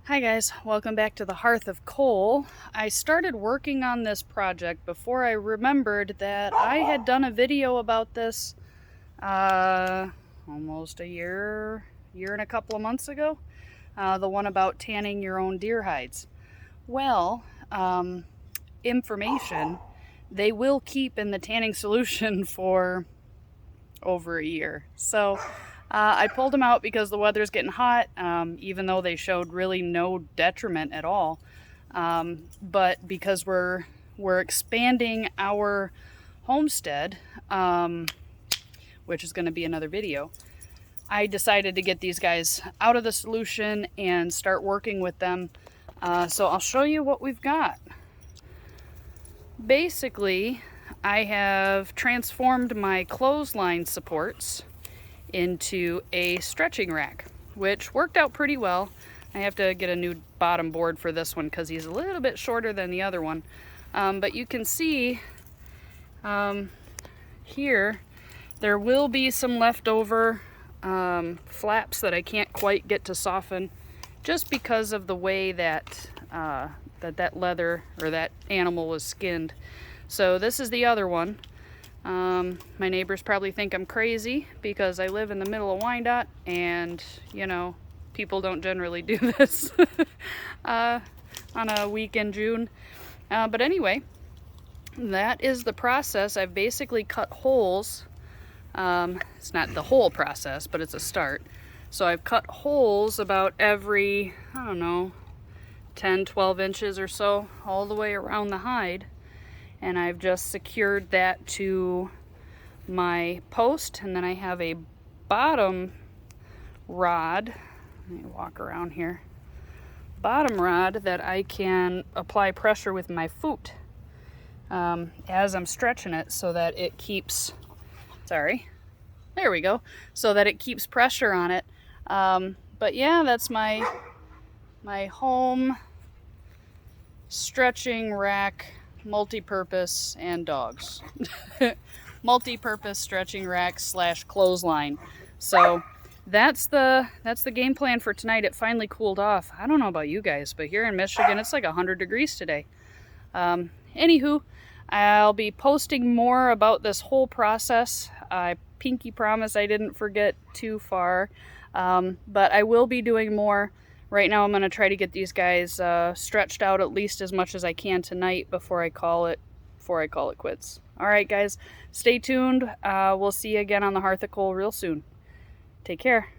Hi guys, welcome back to the Hearth of Coal. I started working on this project before I remembered that I had done a video about this almost a year and a couple of months ago. The one about tanning your own deer hides. Well, information, they will keep in the tanning solution for over a year. So I pulled them out because the weather's getting hot, even though they showed really no detriment at all. But because we're expanding our homestead, which is going to be another video, I decided to get these guys out of the solution and start working with them. So I'll show you what we've got. Basically, I have transformed my clothesline supports into a stretching rack, which worked out pretty well. I have to get a new bottom board for this one because he's a little bit shorter than the other one. But you can see here, there will be some leftover flaps that I can't quite get to soften just because of the way that that leather or that animal was skinned. So this is the other one. My neighbors probably think I'm crazy because I live in the middle of Wyandotte and, you know, people don't generally do this on a week in June. But anyway, that is the process. I've basically cut holes. It's not the whole process, but it's a start. So I've cut holes about every, I don't know, 10, 12 inches or so all the way around the hide. And I've just secured that to my post, and then I have a bottom rod. Let me walk around here. Bottom rod that I can apply pressure with my foot as I'm stretching it so that it keeps, there we go, so that it keeps pressure on it. But yeah, that's my home stretching rack, multi-purpose, and dogs. Multi-purpose stretching rack / clothesline. So that's the game plan for tonight. It finally cooled off. I don't know about you guys, but here in Michigan it's like 100 degrees today. Anywho, I'll be posting more about this whole process. I pinky promise I didn't forget too far, but I will be doing more. Right now I'm going to try to get these guys stretched out at least as much as I can tonight before I call it quits. All right, guys, stay tuned. We'll see you again on the Hearth of Coal real soon. Take care.